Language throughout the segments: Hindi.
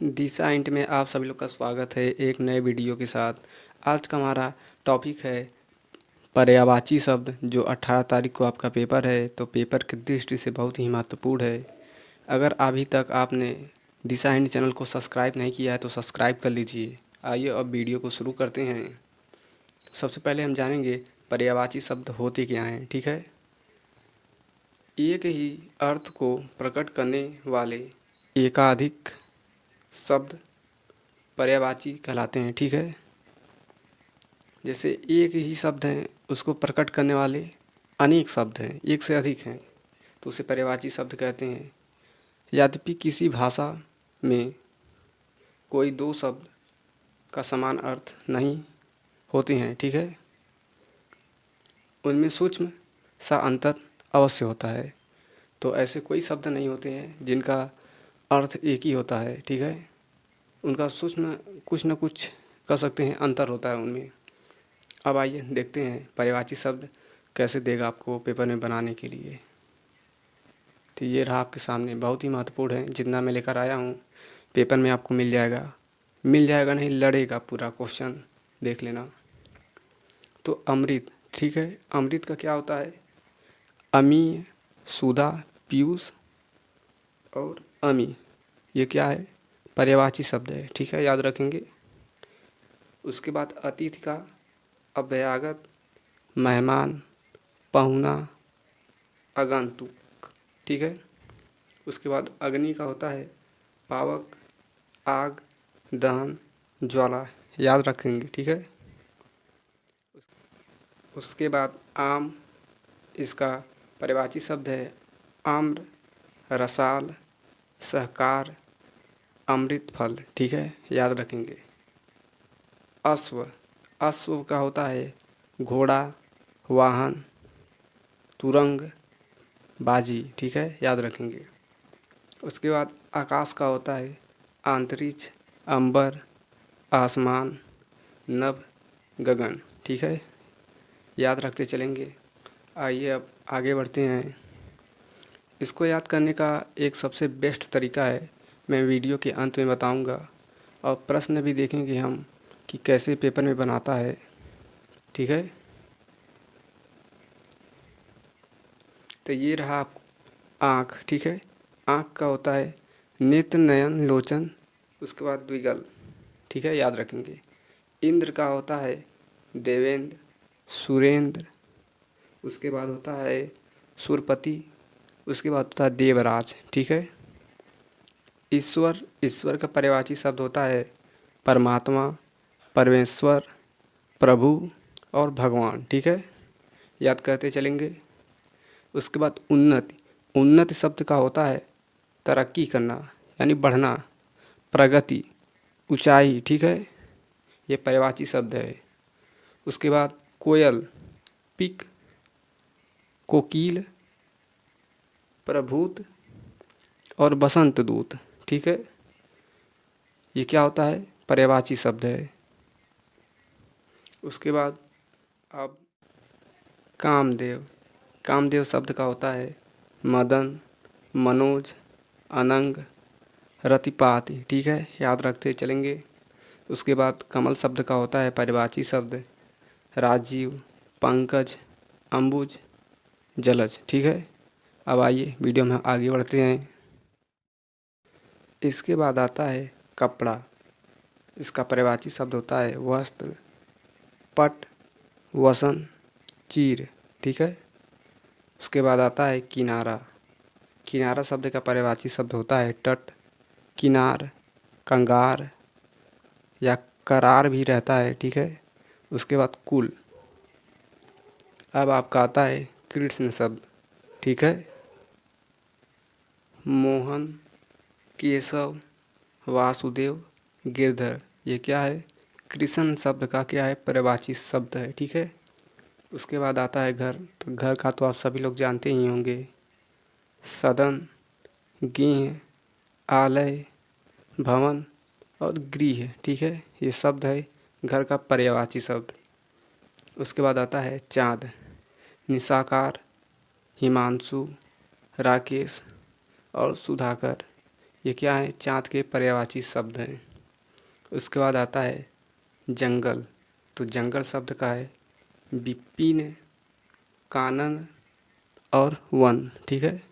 दिशा इंट में आप सभी लोग का स्वागत है एक नए वीडियो के साथ। आज का हमारा टॉपिक है पर्यायवाची शब्द, जो 18 तारीख को आपका पेपर है, तो पेपर की दृष्टि से बहुत ही महत्वपूर्ण है। अगर अभी तक आपने दिशा इंट चैनल को सब्सक्राइब नहीं किया है तो सब्सक्राइब कर लीजिए। आइए अब वीडियो को शुरू करते हैं। सबसे पहले हम जानेंगे पर्यायवाची शब्द होते क्या हैं। ठीक है, एक ही अर्थ को प्रकट करने वाले एकाधिक शब्द पर्यायवाची कहलाते हैं। ठीक है, जैसे एक ही शब्द है उसको प्रकट करने वाले अनेक शब्द हैं, एक से अधिक हैं, तो उसे पर्यायवाची शब्द कहते हैं। यद्यपि किसी भाषा में कोई दो शब्द का समान अर्थ नहीं होते हैं। ठीक है, उनमें सूक्ष्म सा अंतर अवश्य होता है। तो ऐसे कोई शब्द नहीं होते हैं जिनका अर्थ एक ही होता है। ठीक है, उनका सूक्ष्म कुछ न कुछ कह सकते हैं अंतर होता है उनमें। अब आइए देखते हैं पर्यायवाची शब्द कैसे देगा आपको पेपर में बनाने के लिए। तो ये रहा आपके सामने, बहुत ही महत्वपूर्ण है। जितना मैं लेकर आया हूँ पेपर में आपको मिल जाएगा नहीं, लड़ेगा पूरा क्वेश्चन, देख लेना। तो अमृत, ठीक है, अमृत का क्या होता है? अमीय, सुधा, पीयूष और अमी, ये क्या है? पर्यायवाची शब्द है। ठीक है, याद रखेंगे। उसके बाद अतिथि का अभ्यागत, मेहमान, पहुना, आगंतुक। ठीक है, उसके बाद अग्नि का होता है पावक, आग, दहन, ज्वाला, याद रखेंगे। ठीक है, उसके बाद आम, इसका पर्यायवाची शब्द है आम्र, रसाल, सहकार, अमृत फल। ठीक है, याद रखेंगे। अश्व, अश्व का होता है घोड़ा, वाहन, तुरंग, बाजी। ठीक है, याद रखेंगे। उसके बाद आकाश का होता है अंतरिक्ष, अंबर, आसमान, नभ, गगन। ठीक है, याद रखते चलेंगे। आइए अब आगे बढ़ते हैं। इसको याद करने का एक सबसे बेस्ट तरीका है, मैं वीडियो के अंत में बताऊंगा, और प्रश्न भी देखेंगे हम कि कैसे पेपर में बनाता है। ठीक है, तो ये रहा आप आँख। ठीक है, आँख का होता है नेत्र, नयन, लोचन, उसके बाद द्विगल। ठीक है, याद रखेंगे। इंद्र का होता है देवेंद्र, सुरेंद्र, उसके बाद होता है सुरपति, उसके बाद होता है देवराज। ठीक है, ईश्वर, ईश्वर का पर्यायवाची शब्द होता है परमात्मा, परमेश्वर, प्रभु और भगवान। ठीक है, याद करते चलेंगे। उसके बाद उन्नति, उन्नति शब्द का होता है तरक्की करना, यानी बढ़ना, प्रगति, ऊंचाई। ठीक है, ये पर्यायवाची शब्द है। उसके बाद कोयल, पिक, कोकिल, प्रभूत और बसंत दूत। ठीक है, ये क्या होता है? पर्यायवाची शब्द है। उसके बाद अब कामदेव, कामदेव शब्द का होता है मदन, मनोज, अनंग, रतिपाती। ठीक है, याद रखते चलेंगे। उसके बाद कमल शब्द का होता है पर्यायवाची शब्द राजीव, पंकज, अंबुज, जलज। ठीक है, अब आइए वीडियो में आगे बढ़ते हैं। इसके बाद आता है कपड़ा, इसका पर्यायवाची शब्द होता है वस्त्र, पट, वसन, चीर। ठीक है, उसके बाद आता है किनारा, किनारा शब्द का पर्यायवाची शब्द होता है तट, किनार, कंगार या करार भी रहता है। ठीक है, उसके बाद कुल। अब आपका आता है कृष्ण शब्द। ठीक है, मोहन, केशव, वासुदेव, गिरधर, ये क्या है? कृष्ण शब्द का क्या है? पर्यायवाची शब्द है। ठीक है, उसके बाद आता है घर, तो घर का तो आप सभी लोग जानते ही होंगे, सदन, गृह, आलय, भवन और गृह। ठीक है, ये शब्द है घर का पर्यायवाची शब्द। उसके बाद आता है चाँद, निशाकार, हिमांशु, राकेश और सुधाकर, ये क्या है, चाँद के पर्यायवाची शब्द हैं। उसके बाद आता है जंगल। तो जंगल शब्द का है विपिन, कानन और वन। ठीक है,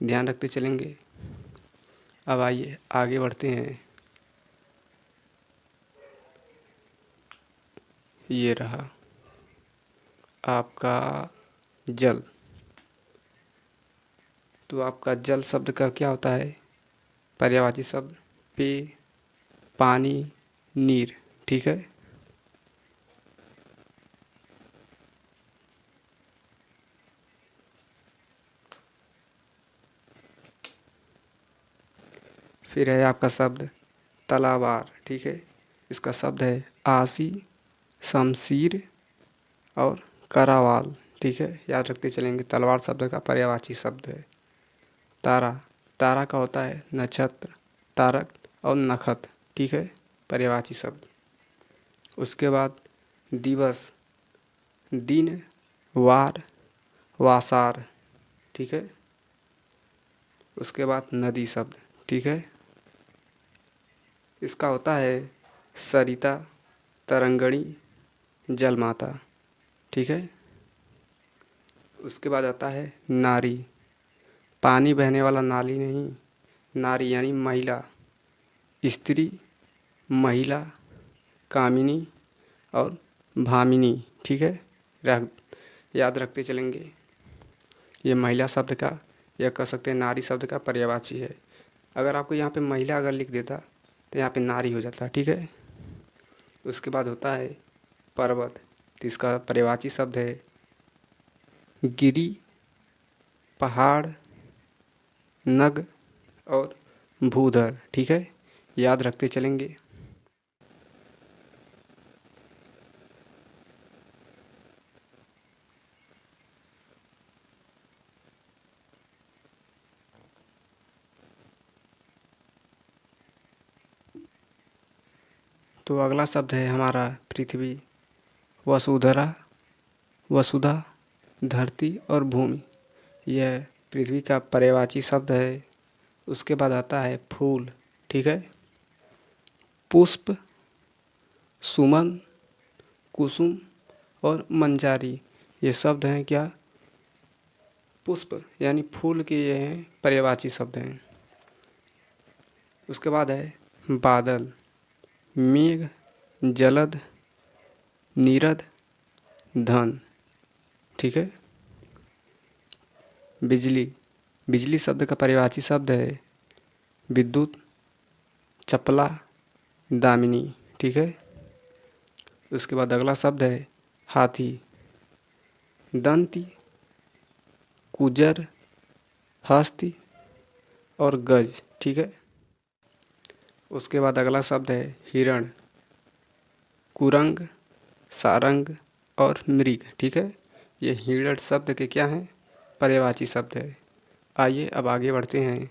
ध्यान रखते चलेंगे। अब आइए आगे बढ़ते हैं। ये रहा आपका जल। तो आपका जल शब्द का क्या होता है, पर्यायवाची शब्द पेय, पानी, नीर। ठीक है, फिर है आपका शब्द तलावार। ठीक है, इसका शब्द है आसी, शमशीर और करावाल। ठीक है, याद रखते चलेंगे। तलवार शब्द का पर्यायवाची शब्द है तारा। तारा का होता है नक्षत्र, तारक और नखत। ठीक है, पर्यायवाची शब्द। उसके बाद दिवस, दिन, वार, वासार। ठीक है, उसके बाद नदी शब्द। ठीक है, इसका होता है सरिता, तरंगणी, जलमाता। ठीक है, उसके बाद आता है नारी। पानी बहने वाला नाली नहीं, नारी यानी महिला, स्त्री, महिला, कामिनी और भामिनी। ठीक है, रख याद रखते चलेंगे। ये महिला शब्द का, या कह सकते हैं नारी शब्द का पर्यायवाची है। अगर आपको यहाँ पे महिला अगर लिख देता तो यहाँ पे नारी हो जाता। ठीक है, उसके बाद होता है पर्वत। तो इसका पर्यायवाची शब्द है गिरी, पहाड़, नग और भूधर। ठीक है, याद रखते चलेंगे। तो अगला शब्द है हमारा पृथ्वी। वसुधरा, वसुधा, धरती और भूमि, यह पृथ्वी का पर्यायवाची शब्द है। उसके बाद आता है फूल। ठीक है, पुष्प, सुमन, कुसुम और मंजारी, ये शब्द हैं क्या, पुष्प यानी फूल के, ये हैं पर्यायवाची शब्द हैं। उसके बाद है बादल, मेघ, जलद, नीरद, धन। ठीक है, बिजली, बिजली शब्द का पर्यायवाची शब्द है विद्युत, चपला, दामिनी। ठीक है, उसके बाद अगला शब्द है हाथी, दंती, कुजर, हस्ती और गज। ठीक है, उसके बाद अगला शब्द है हिरण, कुरंग, सारंग और मृग। ठीक है, ये हिरण शब्द के क्या हैं, पर्यायवाची शब्द है। आइए अब आगे बढ़ते हैं।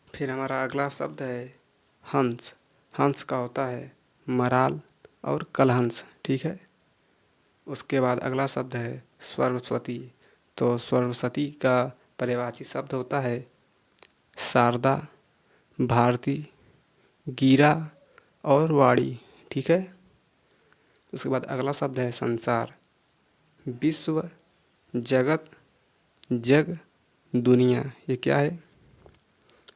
फिर हमारा अगला शब्द है हंस। हंस का होता है मराल और कलहंस। ठीक है, उसके बाद अगला शब्द है सरस्वती। तो सरस्वती का पर्यायवाची शब्द होता है शारदा, भारती, गीरा और वाणी। ठीक है, उसके बाद अगला शब्द है संसार, विश्व, जगत, जग, दुनिया। ये क्या है,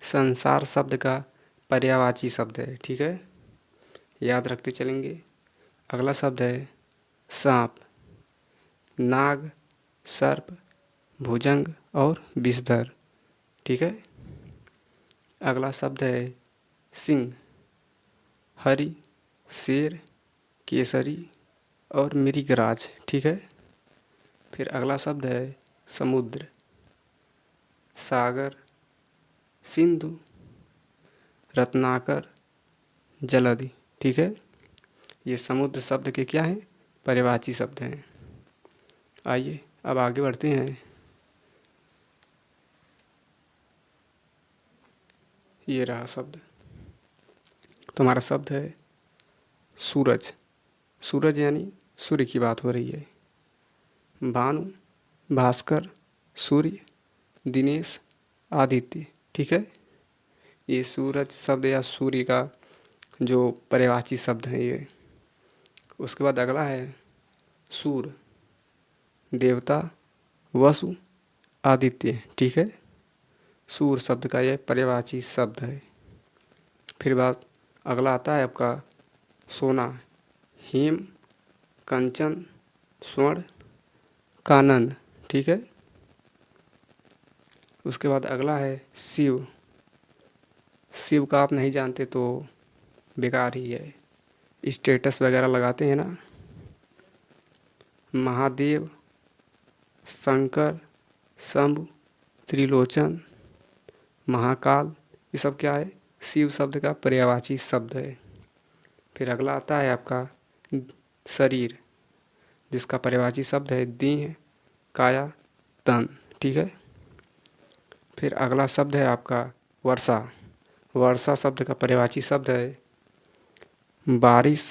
संसार शब्द का पर्यायवाची शब्द है। ठीक है, याद रखते चलेंगे। अगला शब्द है सांप, नाग, सर्प, भुजंग और विषधर। ठीक है, अगला शब्द है सिंह, हरि, शेर, केसरी और मृगराज। ठीक है, फिर अगला शब्द है समुद्र, सागर, सिंधु, रत्नाकर, जलधि। ठीक है, ये समुद्र शब्द के क्या हैं, पर्यायवाची शब्द हैं। आइए अब आगे बढ़ते हैं। ये रहा शब्द। तो हमारा शब्द है सूरज। सूरज यानी सूर्य की बात हो रही है। भानु, भास्कर, सूर्य, दिनेश, आदित्य। ठीक है, ये सूरज शब्द या सूर्य का जो पर्यायवाची शब्द है ये। उसके बाद अगला है सूर्य, देवता, वसु, आदित्य। ठीक है, सूर्य शब्द का यह पर्यायवाची शब्द है। फिर बात अगला आता है आपका सोना, हेम, कंचन, स्वर्ण, कानन। ठीक है, उसके बाद अगला है शिव। शिव का आप नहीं जानते तो बेकार ही है, स्टेटस वगैरह लगाते हैं ना। महादेव, शंकर, शंभु, त्रिलोचन, महाकाल, ये सब क्या है, शिव शब्द का पर्यायवाची शब्द है। फिर अगला आता है आपका शरीर, जिसका पर्यायवाची शब्द है देह, काया, तन। ठीक है, फिर अगला शब्द है आपका वर्षा। वर्षा शब्द का पर्यायवाची शब्द है बारिश।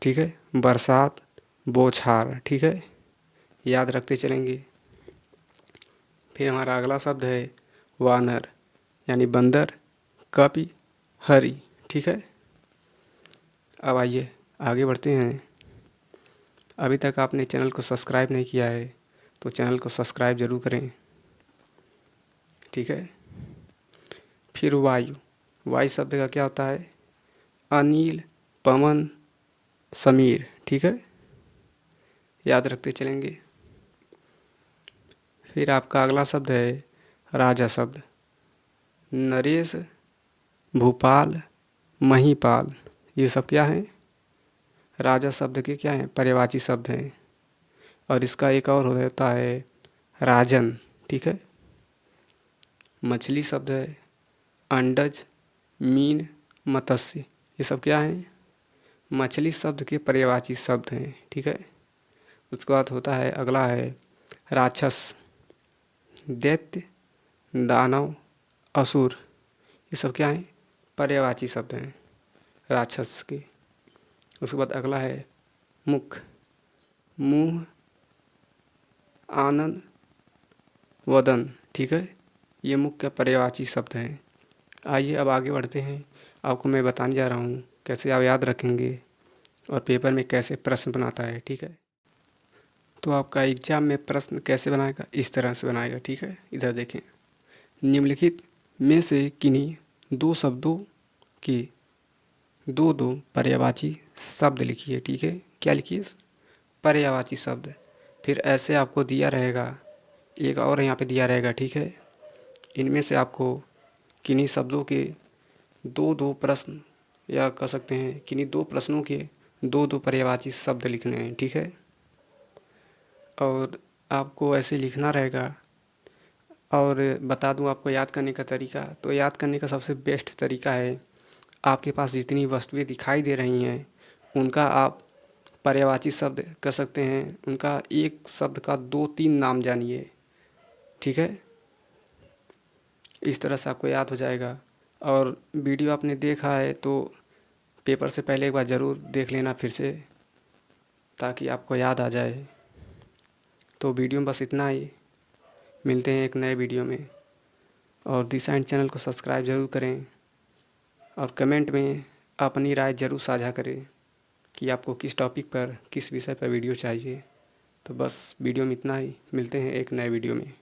ठीक है, बरसात, बौछार। ठीक है, याद रखते चलेंगे। फिर हमारा अगला शब्द है वानर, यानी बंदर, कपि, हरि। ठीक है, अब आइए आगे बढ़ते हैं। अभी तक आपने चैनल को सब्सक्राइब नहीं किया है तो चैनल को सब्सक्राइब ज़रूर करें। ठीक है, फिर वायु। वायु शब्द का क्या होता है, अनिल, पवन, समीर। ठीक है, याद रखते चलेंगे। फिर आपका अगला शब्द है राजा शब्द, नरेश, भूपाल, महीपाल। ये सब क्या है, राजा शब्द के क्या हैं, पर्यायवाची शब्द हैं। और इसका एक और होता है राजन। ठीक है, मछली शब्द है अंडज, मीन, मत्स्य। ये सब क्या हैं, मछली शब्द के पर्यायवाची शब्द हैं। ठीक है, उसके बाद होता है अगला है राक्षस, दैत्य, दानव, असुर। ये सब क्या हैं, पर्यायवाची शब्द हैं राक्षस के। उसके बाद अगला है मुख, मुंह, आनंद, वदन। ठीक है, ये मुख का पर्यायवाची शब्द हैं। आइए अब आगे बढ़ते हैं। आपको मैं बताने जा रहा हूँ कैसे आप याद रखेंगे और पेपर में कैसे प्रश्न बनाता है। ठीक है, तो आपका एग्जाम में प्रश्न कैसे बनाएगा, इस तरह से बनाएगा। ठीक है, इधर देखें, निम्नलिखित में से किन्हीं दो शब्दों के दो दो पर्यायवाची शब्द लिखिए। ठीक है, क्या लिखिए, पर्यायवाची शब्द। फिर ऐसे आपको दिया रहेगा, एक और यहाँ पे दिया रहेगा। ठीक है, इनमें से आपको किन्हीं शब्दों के दो दो प्रश्न, या कह सकते हैं किन्हीं दो प्रश्नों के दो दो पर्यायवाची शब्द लिखने हैं। ठीक है, और आपको ऐसे लिखना रहेगा। और बता दूं आपको याद करने का तरीका, तो याद करने का सबसे बेस्ट तरीका है, आपके पास जितनी वस्तुएं दिखाई दे रही हैं उनका आप पर्यायवाची शब्द कह सकते हैं, उनका एक शब्द का दो तीन नाम जानिए। ठीक है, इस तरह से आपको याद हो जाएगा। और वीडियो आपने देखा है तो पेपर से पहले एक बार ज़रूर देख लेना फिर से, ताकि आपको याद आ जाए। तो वीडियो में बस इतना ही, मिलते हैं एक नए वीडियो में। और दिशा एंड चैनल को सब्सक्राइब ज़रूर करें और कमेंट में अपनी राय ज़रूर साझा करें कि आपको किस टॉपिक पर, किस विषय पर वीडियो चाहिए। तो बस वीडियो में इतना ही, मिलते हैं एक नए वीडियो में।